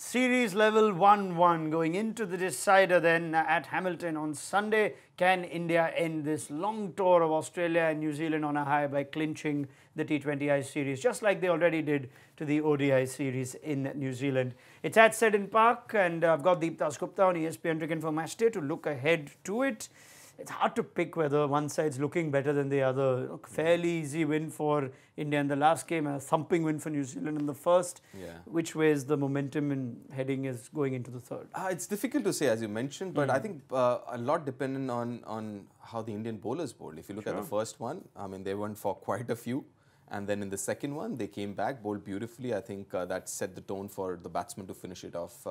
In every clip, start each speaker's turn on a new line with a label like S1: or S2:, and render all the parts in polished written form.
S1: Series level 1-1 going into the decider then at Hamilton on Sunday. Can India end this long tour of Australia and New Zealand on a high by clinching the T20I series, just like they already did to the ODI series in New Zealand? It's at Siddarth Park, and I've got Dasgupta on ESPN Cricinfo Matchday to look ahead to it. It's hard to pick whether one side's looking better than the other. Fairly easy win for India in the last game, a thumping win for New Zealand in the first. Which way is the momentum in heading is going into the third?
S2: It's difficult to say, as you mentioned, but I think a lot dependent on how the Indian bowlers bowled. If you look at the first one, I mean, they went for quite a few. And then in the second one, they came back, bowled beautifully. I think that set the tone for the batsman to finish it off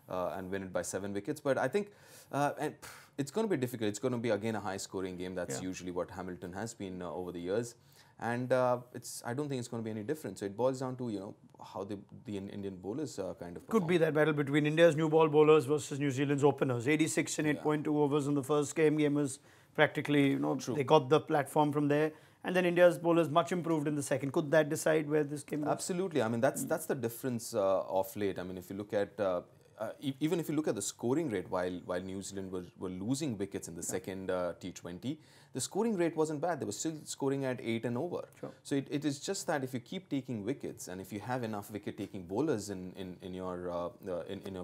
S2: and win it by 7 wickets. But I think it's going to be difficult. It's going to be, again, a high-scoring game. That's usually what Hamilton has been over the years. And I don't think it's going to be any different. So it boils down to, how the Indian bowlers kind of perform.
S1: Could be that battle between India's new ball bowlers versus New Zealand's openers. 86 and 8.2 overs in the first game. Game was practically, they got the platform from there. And then India's bowlers much improved in the second. Could that decide where this game goes?
S2: Absolutely. I mean, that's the difference of late. I mean, if you look at even if you look at the scoring rate, while New Zealand were losing wickets in the second T20, the scoring rate wasn't bad. They were still scoring at 8 and over. So it is just that if you keep taking wickets and if you have enough wicket-taking bowlers in your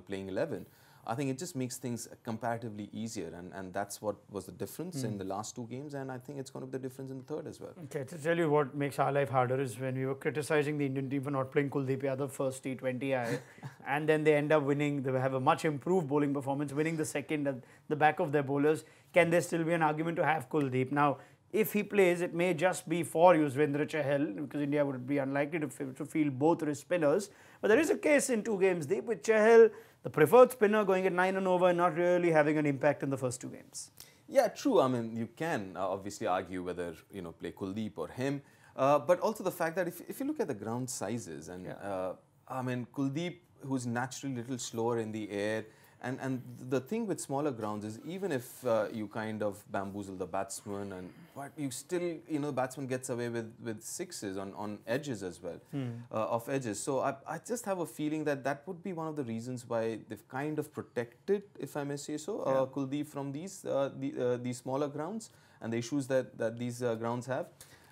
S2: playing 11, I think it just makes things comparatively easier, and that's what was the difference in the last 2 games, and I think it's going to be the difference in the third as well.
S1: Okay, to tell you what makes our life harder is when we were criticizing the Indian team for not playing Kuldeep Yadav first T20I, and then they end up winning. They have a much improved bowling performance, winning the second at the back of their bowlers. Can there still be an argument to have Kuldeep? Now, if he plays, it may just be for Yuzvendra Chahal, because India would be unlikely to field both wrist spinners. But there is a case in 2 games deep with Chahal, the preferred spinner, going at 9 and over, and not really having an impact in the first 2 games.
S2: Yeah, true. I mean, you can obviously argue whether play Kuldeep or him, but also the fact that if you look at the ground sizes, and I mean, Kuldeep, who's naturally a little slower in the air. And the thing with smaller grounds is even if you kind of bamboozle the batsman, but you still, the batsman gets away with sixes on edges as well, off edges. So I just have a feeling that would be one of the reasons why they've kind of protected, if I may say so, Kuldeep from these smaller grounds and the issues that these grounds have.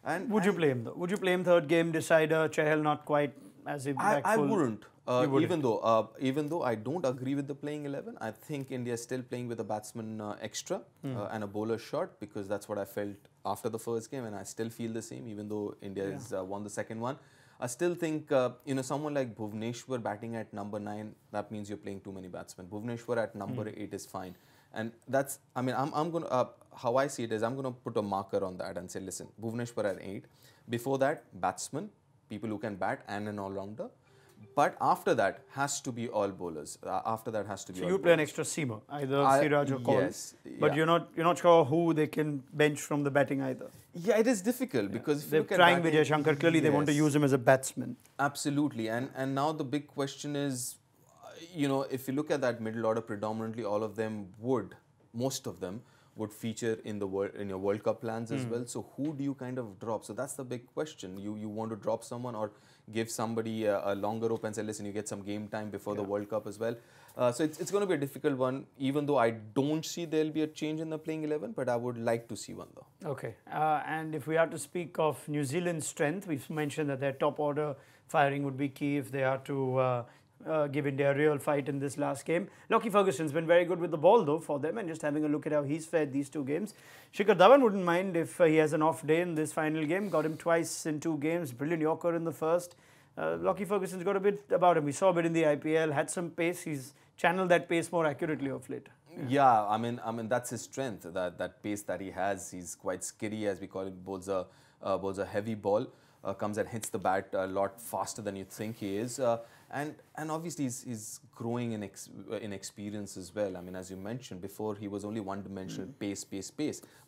S2: And
S1: would you play him though? Would you play him third game decider? Chahal not quite as impactful.
S2: I wouldn't. Even though I don't agree with the playing 11, I think India is still playing with a batsman extra and a bowler short, because that's what I felt after the first game, and I still feel the same. Even though India has won the second one, I still think someone like Bhuvneshwar batting at number 9, that means you're playing too many batsmen. Bhuvneshwar at number 8 is fine, and that's, I mean, I'm gonna how I see it is I'm gonna put a marker on that and say, listen, Bhuvneshwar at 8. Before that, batsmen, people who can bat, and an all-rounder. But after that, has to be all bowlers. After that has to be all
S1: you play an extra seamer, either Siraj or Kaul.
S2: Yes.
S1: But you're not sure who they can bench from the batting either.
S2: Yeah, it is difficult because if
S1: they're
S2: you look
S1: trying
S2: at
S1: Vijay Shankar. Clearly, they want to use him as a batsman.
S2: Absolutely, and now the big question is, if you look at that middle order, predominantly all of them most of them would feature in your World Cup plans as well. So who do you kind of drop? So that's the big question. You want to drop someone or give somebody a longer rope and say, listen, you get some game time before the World Cup as well. So it's going to be a difficult one, even though I don't see there'll be a change in the playing 11, but I would like to see one though.
S1: Okay, and if we are to speak of New Zealand's strength, we've mentioned that their top order firing would be key if they are to give India a real fight in this last game. Lockie Ferguson's been very good with the ball though for them, and just having a look at how he's fared these 2 games. Shikhar Dhawan wouldn't mind if he has an off day in this final game. Got him twice in 2 games. Brilliant Yorker in the first. Lockie Ferguson's got a bit about him. We saw a bit in the IPL, had some pace. He's channeled that pace more accurately of late.
S2: Yeah, I mean that's his strength. That pace that he has. He's quite skitty, as we call it. Bowls a heavy ball. Comes and hits the bat a lot faster than you think he is. And obviously he's growing in experience as well. I mean, as you mentioned before, he was only one-dimensional pace.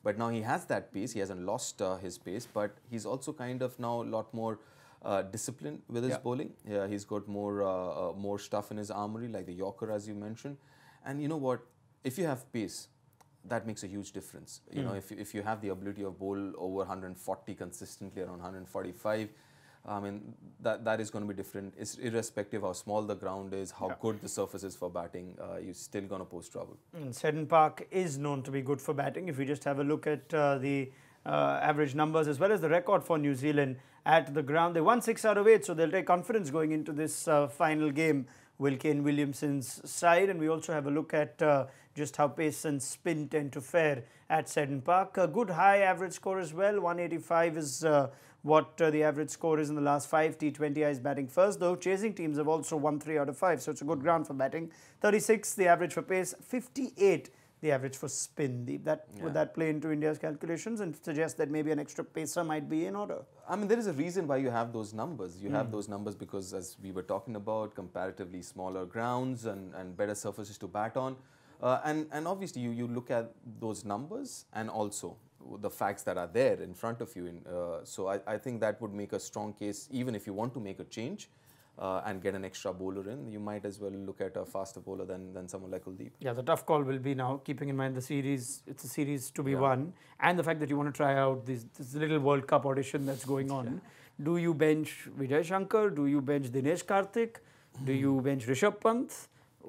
S2: But now he has that pace. He hasn't lost his pace, but he's also kind of now a lot more disciplined with his bowling. Yeah, he's got more stuff in his armory, like the Yorker, as you mentioned. And you know what? If you have pace, that makes a huge difference. If you have the ability of bowl over 140 consistently, around 145, I mean, that is going to be different. It's irrespective how small the ground is, how good the surface is for batting, you're still going to pose trouble.
S1: And Seddon Park is known to be good for batting. If we just have a look at the average numbers as well as the record for New Zealand at the ground, they won 6 out of 8, so they'll take confidence going into this final game. Will Kane Williamson's side, and we also have a look at just how pace and spin tend to fare at Seddon Park. A good high average score as well. 185 is what the average score is in the last 5 T20Is batting first, though chasing teams have also won 3 out of 5, so it's a good ground for batting. 36 the average for pace, 58 the average for spin. Would that play into India's calculations and suggest that maybe an extra pacer might be in order?
S2: I mean, there is a reason why you have those numbers. You have those numbers because, as we were talking about, comparatively smaller grounds and better surfaces to bat on. And obviously, you look at those numbers and also the facts that are there in front of you. So I think that would make a strong case, even if you want to make a change. And get an extra bowler in, you might as well look at a faster bowler than someone like Kuldeep.
S1: Yeah, the tough call will be now, keeping in mind the series, it's a series to be won, and the fact that you want to try out this little World Cup audition that's going on. Do you bench Vijay Shankar? Do you bench Dinesh Karthik? Do you bench Rishabh Pant?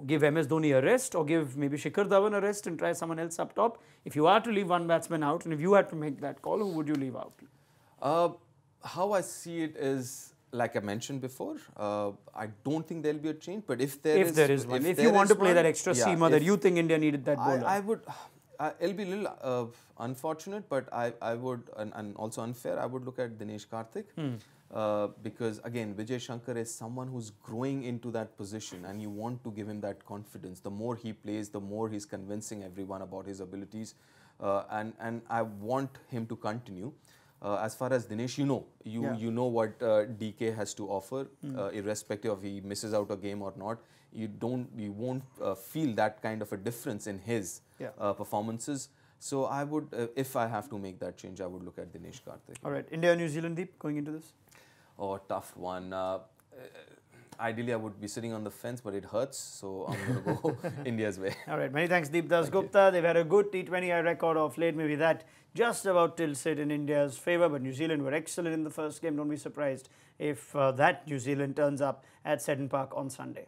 S1: Give MS Dhoni a rest, or give maybe Shikhar Dhawan a rest and try someone else up top? If you are to leave one batsman out, and if you had to make that call, who would you leave out?
S2: How I see it is, like I mentioned before, I don't think there'll be a change. But if there is
S1: one, if you want to play that extra seamer that you think India needed that bowler,
S2: I would. It'll be a little unfortunate, but I would, and also unfair. I would look at Dinesh Karthik because again, Vijay Shankar is someone who's growing into that position, and you want to give him that confidence. The more he plays, the more he's convincing everyone about his abilities, and I want him to continue. As far as Dinesh, you know what DK has to offer, irrespective of he misses out a game or not. You won't feel that kind of a difference in his performances. So I would, if I have to make that change, I would look at Dinesh Karthik.
S1: All right, India, New Zealand, Deep, going into this?
S2: Oh, tough one. Ideally, I would be sitting on the fence, but it hurts, so I'm going to go India's way.
S1: All right, many thanks, Deep Dasgupta. They've had a good T20I record of late. Maybe that just about tilts it in India's favour, but New Zealand were excellent in the first game. Don't be surprised if that New Zealand turns up at Seddon Park on Sunday.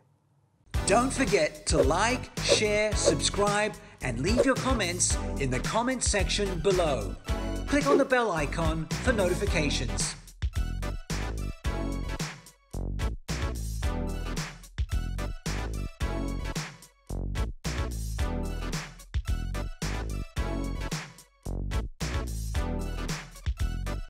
S3: Don't forget to like, share, subscribe, and leave your comments in the comment section below. Click on the bell icon for notifications.